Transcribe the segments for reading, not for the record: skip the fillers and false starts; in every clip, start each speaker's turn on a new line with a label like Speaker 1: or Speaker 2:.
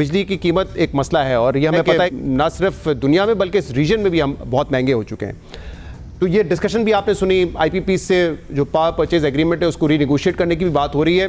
Speaker 1: बिजली की कीमत एक मसला है और ये हमें पता है ना सिर्फ दुनिया में बल्कि इस रीजन में भी हम बहुत महंगे हो चुके हैं। तो ये डिस्कशन भी आपने सुनी, आईपीपीज से जो पावर परचेज एग्रीमेंट है उसको रीनेगोशिएट करने की भी बात हो रही है।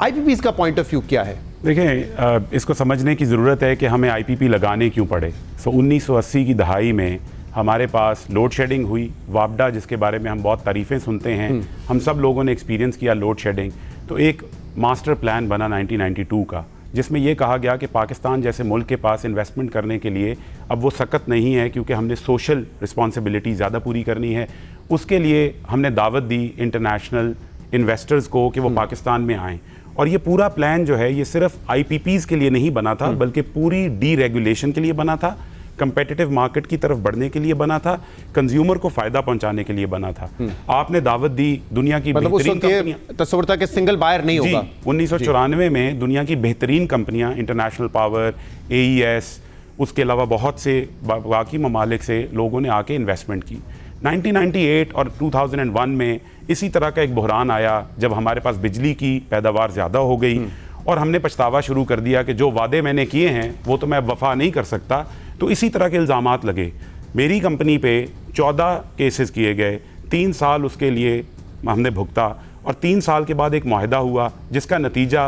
Speaker 1: आईपीपीज का पॉइंट ऑफ व्यू क्या है?
Speaker 2: देखें, इसको समझने की ज़रूरत है कि हमें आईपीपी लगाने क्यों पड़े। 1980 की दहाई में हमारे पास लोड शेडिंग हुई, वापडा जिसके बारे में हम बहुत तारीफ़ें सुनते हैं, हम सब लोगों ने एक्सपीरियंस किया लोड शेडिंग। तो एक मास्टर प्लान बना 1992 का, जिसमें यह कहा गया कि पाकिस्तान जैसे मुल्क के पास इन्वेस्टमेंट करने के लिए अब वो सख्त नहीं है, क्योंकि हमने सोशल रिस्पॉन्सिबिलिटी ज़्यादा पूरी करनी है। उसके लिए हमने दावत दी इंटरनेशनल इन्वेस्टर्स को कि वो पाकिस्तान में आएँ। और ये पूरा प्लान जो है ये सिर्फ आईपीपीज़ के लिए नहीं बना था, बल्कि पूरी डीरेगुलेशन के लिए बना था, कंपेटिटिव मार्केट की तरफ बढ़ने के लिए बना था, कंज्यूमर को फायदा पहुंचाने के लिए बना था। आपने दावत दी दुनिया की बेहतरीन कंपनियां,
Speaker 1: तस्वीर था कि सिंगल बायर नहीं होगा।
Speaker 2: 1994 में दुनिया की बेहतरीन कंपनियां, इंटरनेशनल पावर, AES, उसके अलावा बहुत से बाकी ममालिक से लोगों ने आके इन्वेस्टमेंट की। 1998 और 2001 में इसी तरह का एक बहरान आया जब हमारे पास बिजली की पैदावार ज़्यादा हो गई और हमने पछतावा शुरू कर दिया कि जो वादे मैंने किए हैं वो तो मैं वफा नहीं कर सकता। तो इसी तरह के इल्ज़ामात लगे। मेरी कंपनी पे 14 केसेस किए गए, 3 साल उसके लिए हमने भुगता और 3 साल के बाद एक मुआहदा हुआ जिसका नतीजा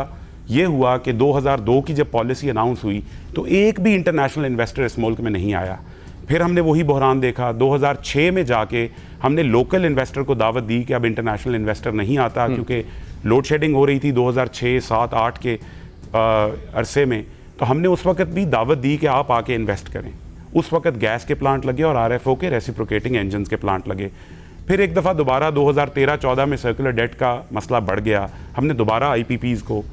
Speaker 2: ये हुआ कि 2002 की जब पॉलिसी अनाउंस हुई तो एक भी इंटरनेशनल इन्वेस्टर इस मुल्क में नहीं आया। फिर हमने वही बहरान देखा। 2006 में जाके हमने लोकल इन्वेस्टर को दावत दी कि अब इंटरनेशनल इन्वेस्टर नहीं आता, क्योंकि लोड शेडिंग हो रही थी 2006, 7, 8 के अरसे में। तो हमने उस वक्त भी दावत दी कि आप आके इन्वेस्ट करें। उस वक्त गैस के प्लांट लगे और RFO के रेसिप्रोकेटिंग इंजन्स के प्लांट लगे। फिर एक दफ़ा दोबारा 2013-14 में सर्कुलर डेट का मसला बढ़ गया, हमने दोबारा IPPs को,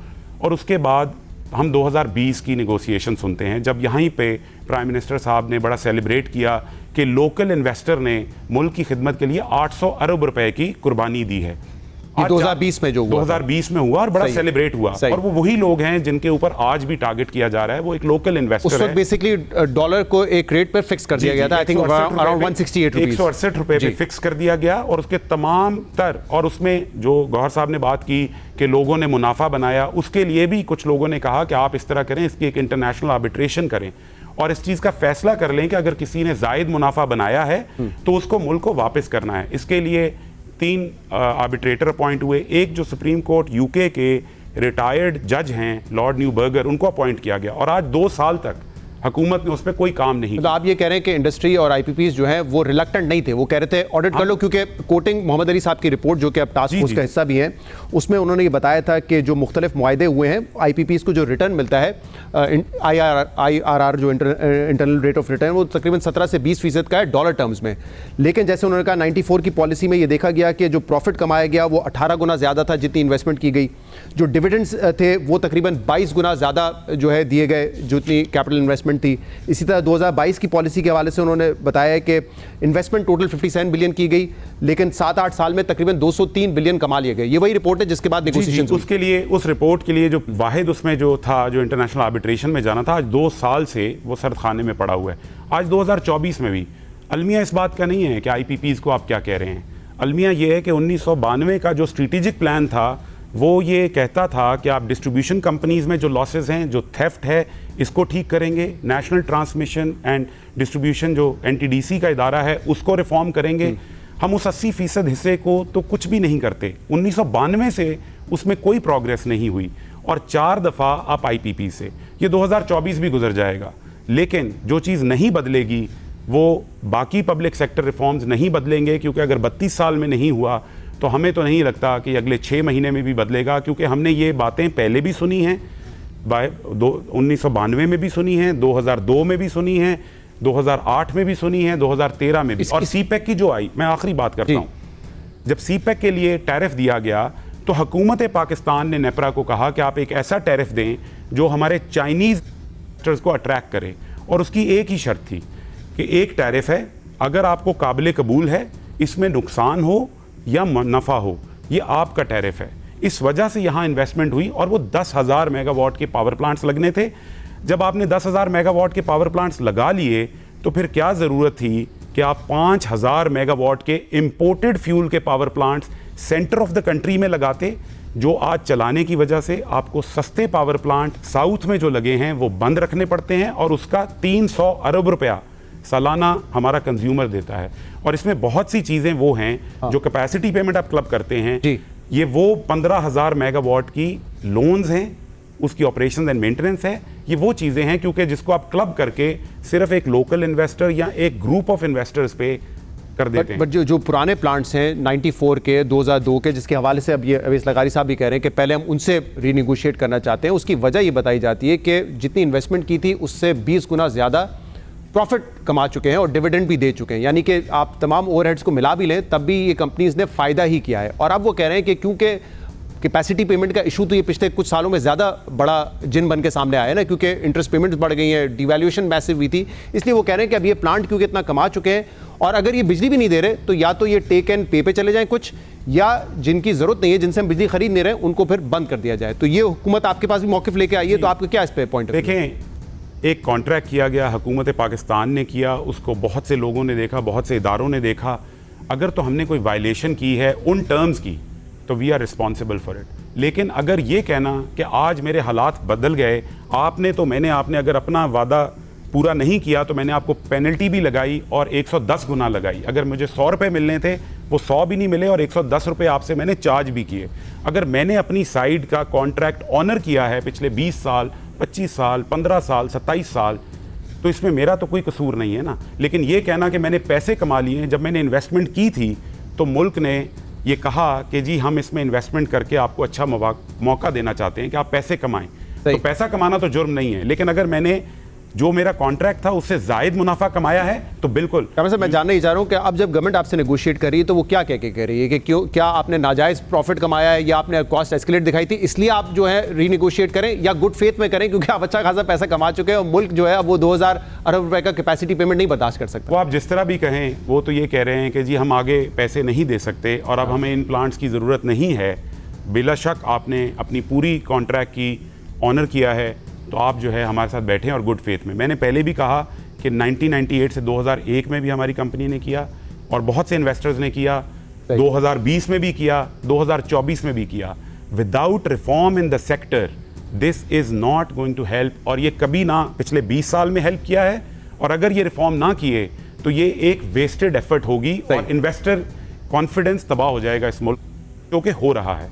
Speaker 2: और उसके बाद हम 2020 की नेगोशिएशन सुनते हैं जब यहीं पे प्राइम मिनिस्टर साहब ने बड़ा सेलिब्रेट किया कि लोकल इन्वेस्टर ने मुल्क की खिदमत के लिए 800 अरब रुपए की कुर्बानी दी है।
Speaker 1: 2020 में जो हुआ
Speaker 2: 2020 में हुआ और बड़ा सेलिब्रेट हुआ, और वो वही लोग हैं जिनके ऊपर आज भी टारगेट किया जा रहा है। वो एक लोकल इन्वेस्टर है।
Speaker 1: उस वक्त बेसिकली डॉलर को एक रेट पर फिक्स कर दिया गया था, आई थिंक अराउंड 168 रुपीस,
Speaker 2: 168 रुपए पे फिक्स कर दिया गया। और उसके तमाम तर, और उसमें जो गौहर साहब ने बात की कि लोगों ने मुनाफा बनाया, उसके लिए भी कुछ लोगों ने कहा कि आप इस तरह करें, इसकी एक इंटरनेशनल आर्बिट्रेशन करें और इस चीज़ का फैसला कर लें कि अगर किसी ने जायद मुनाफा बनाया है तो उसको मुल्क को वापस करना है। इसके लिए 3 आर्बिट्रेटर अपॉइंट हुए। एक जो सुप्रीम कोर्ट UK के रिटायर्ड जज हैं लॉर्ड न्यूबर्गर, उनको अपॉइंट किया गया और आज 2 साल तक हुकूमत ने उस पर कोई काम नहीं
Speaker 1: किया। आप ये कह रहे हैं कि इंडस्ट्री और IPPs जो है वो रिलक्टेंट नहीं थे, वो कह रहे थे ऑडिट कर लो, क्योंकि कोटिंग मोहम्मद अली साहब की रिपोर्ट जो कि अब टास्क फोर्स का हिस्सा भी है, उसमें उन्होंने ये बताया था कि जो मुख्तलिफ मुआहदे हुए हैं IPPs को जो रिटर्न मिलता है IRR जो इंटरनल रेट ऑफ रिटर्न, वो तकरीबन 17 से 20% का है डॉलर टर्म्स में। लेकिन जैसे उन्होंने कहा 94 की पॉलिसी में ये देखा गया कि जो प्रॉफिट कमाया गया वो 18 गुना ज़्यादा था जितनी इन्वेस्टमेंट की गई। जो डिविडेंड्स थे वो तकरीबन 22 गुना ज़्यादा जो है दिए गए जितनी कैपिटल इन्वेस्टमेंट थी। इसी तरह 2022 की पॉलिसी के हवाले से उन्होंने बताया कि इन्वेस्टमेंट टोटल 57 बिलियन की गई, लेकिन 7-8 साल में तकरीबन 203 बिलियन कमा लिए गए। ये वही रिपोर्ट है जिसके बाद नेगोशिएशन
Speaker 2: उसके लिए, उस रिपोर्ट के लिए जो वाहिद उसमें जो था, जो इंटरनेशनल आर्बिट्रेशन में जाना था, आज 2 साल से वो सर्द खाने में पड़ा हुआ है। आज 2024 में भी अलमिया इस बात का नहीं है कि IPPs को आप क्या कह रहे हैं। अलमिया ये है कि 1992 का जो स्ट्रेटेजिक प्लान था वो ये कहता था कि आप डिस्ट्रीब्यूशन कंपनीज में जो लॉसेस हैं, जो थेफ्ट है, इसको ठीक करेंगे। नेशनल ट्रांसमिशन एंड डिस्ट्रीब्यूशन जो NTDC का इदारा है उसको रिफॉर्म करेंगे। हम उस 80% हिस्से को तो कुछ भी नहीं करते। 1992 से उसमें कोई प्रोग्रेस नहीं हुई और 4 दफ़ा आप IPP से, ये 2024 भी गुजर जाएगा। लेकिन जो चीज़ नहीं बदलेगी वो बाकी पब्लिक सेक्टर रिफॉर्म्स नहीं बदलेंगे, क्योंकि अगर 32 साल में नहीं हुआ तो हमें तो नहीं लगता कि अगले 6 महीने में भी बदलेगा, क्योंकि हमने ये बातें पहले भी सुनी हैं, 1992 में भी सुनी हैं, 2002 में भी सुनी हैं, 2008 में भी सुनी हैं, 2013 में भी। और CPEC की जो आई, मैं आखिरी बात करता हूँ, जब CPEC के लिए टैरिफ दिया गया तो हुकूमत पाकिस्तान ने नेपरा को कहा कि आप एक ऐसा टैरिफ दें जो हमारे चाइनीज़ इन्वेस्टर्स को अट्रैक्ट करे, और उसकी एक ही शर्त थी कि एक टैरिफ है, अगर आपको काबिल कबूल है, इसमें नुकसान हो या नफ़ा हो, ये आपका टैरिफ है। इस वजह से यहाँ इन्वेस्टमेंट हुई और वो 10,000 मेगावाट के पावर प्लांट्स लगने थे। जब आपने 10,000 मेगावाट के पावर प्लांट्स लगा लिए तो फिर क्या ज़रूरत थी कि आप 5,000 मेगावाट के इम्पोर्टेड फ्यूल के power plants centre of the country में लगाते। जो आज चलाने की वजह से आपको सस्ते पावर प्लांट साउथ में जो लगे हैं वो बंद रखने पड़ते हैं, और उसका 300 अरब रुपया सालाना हमारा कंज्यूमर देता है। और इसमें बहुत सी चीज़ें वो हैं जो कैपेसिटी पेमेंट आप क्लब करते हैं, ये वो 15,000 मेगावाट की लोन्स हैं, उसकी ऑपरेशन एंड मेंटेनेंस है, ये वो चीज़ें हैं क्योंकि जिसको आप क्लब करके सिर्फ एक लोकल इन्वेस्टर या एक ग्रुप ऑफ इन्वेस्टर्स पे कर देते हैं।
Speaker 1: बट जो पुराने प्लांट्स हैं 94 के 2002 के, जिसके हवाले से अब ये अवैस लगारी साहब भी कह रहे हैं कि पहले हम उनसे रीनिगोशिएट करना चाहते हैं, उसकी वजह ये बताई जाती है कि जितनी इन्वेस्टमेंट की थी उससे 20 गुना ज़्यादा प्रॉफिट कमा चुके हैं और डिविडेंड भी दे चुके हैं, यानी कि आप तमाम ओवरहेड्स को मिला भी लें तब भी ये कंपनीज ने फ़ायदा ही किया है। और अब वो कह रहे हैं कि क्योंकि कैपेसिटी पेमेंट का इशू तो ये पिछले कुछ सालों में ज़्यादा बड़ा जिन बन के सामने आया है ना, क्योंकि इंटरेस्ट पेमेंट्स बढ़ गई हैं, डिवैल्यूएशन मैसिव हुई थी, इसलिए वो कह रहे हैं कि अब ये प्लांट क्योंकि इतना कमा चुके हैं और अगर ये बिजली भी नहीं दे रहे तो या तो ये टेक एंड पे चले जाएं कुछ, या जिनकी ज़रूरत नहीं है, जिनसे हम बिजली खरीद नहीं रहे उनको फिर बंद कर दिया जाए। तो ये हुकूमत आपके पास भी मौक़िफ़ लेके आई है, तो आपका क्या इस पर पॉइंट?
Speaker 2: देखें, एक कॉन्ट्रैक्ट किया गया, हुकूमत पाकिस्तान ने किया, उसको बहुत से लोगों ने देखा, बहुत से इदारों ने देखा। अगर तो हमने कोई वायलेशन की है उन टर्म्स की तो we are responsible for it. लेकिन अगर ये कहना कि आज मेरे हालात बदल गए, आपने अगर अपना वादा पूरा नहीं किया तो मैंने आपको पेनल्टी भी लगाई और 110 गुना लगाई। अगर मुझे 100 रुपये मिलने थे वो 100 भी नहीं मिले और 110 रुपये आपसे मैंने चार्ज भी किए। अगर मैंने अपनी साइड का कॉन्ट्रैक्ट ऑनर किया है पिछले 20 साल, 25 साल, 15 साल, 27 साल, तो इसमें मेरा तो कोई कसूर नहीं है ना। लेकिन ये कहना कि मैंने पैसे कमा लिए हैं, जब मैंने इन्वेस्टमेंट की थी तो मुल्क ने ये कहा कि जी हम इसमें इन्वेस्टमेंट करके आपको अच्छा मौका देना चाहते हैं कि आप पैसे कमाएं। तो पैसा कमाना तो जुर्म नहीं है, लेकिन अगर मैंने जो मेरा कॉन्ट्रैक्ट था उससे जायद मुनाफा कमाया है तो बिल्कुल।
Speaker 1: मैं जानना ही चाह रहा हूँ कि अब जब गवर्नमेंट आपसे नेगोशिएट कर रही है तो वो क्या कह के कह रही है कि क्यों, क्या आपने नाजायज़ प्रॉफिट कमाया है या आपने कॉस्ट एस्केलेट दिखाई थी इसलिए आप जो है रीनिगोशिएट करें, या गुड फेथ में करें क्योंकि आप अच्छा खासा पैसा कमा चुके हैं और मुल्क जो है अब वो 2000 अरब रुपए का कैपेसिटी पेमेंट नहीं बर्दाश्त कर सकता?
Speaker 2: वो आप जिस तरह भी कहें, वो तो ये कह रहे हैं कि जी हम आगे पैसे नहीं दे सकते और अब हमें इन प्लांट्स की ज़रूरत नहीं है। बिला शक आपने अपनी पूरी कॉन्ट्रैक्ट की ऑनर किया है तो आप जो है हमारे साथ बैठे हैं और गुड फेथ में। मैंने पहले भी कहा कि 1998 से 2001 में भी हमारी कंपनी ने किया और बहुत से इन्वेस्टर्स ने किया, 2020 में भी किया, 2024 में भी किया। Without reform in the sector this is not going to help, और ये कभी ना पिछले 20 साल में हेल्प किया है, और अगर ये रिफॉर्म ना किए तो ये एक वेस्टेड एफर्ट होगी और इन्वेस्टर कॉन्फिडेंस तबाह हो जाएगा इस मुल्क, जो कि हो रहा है।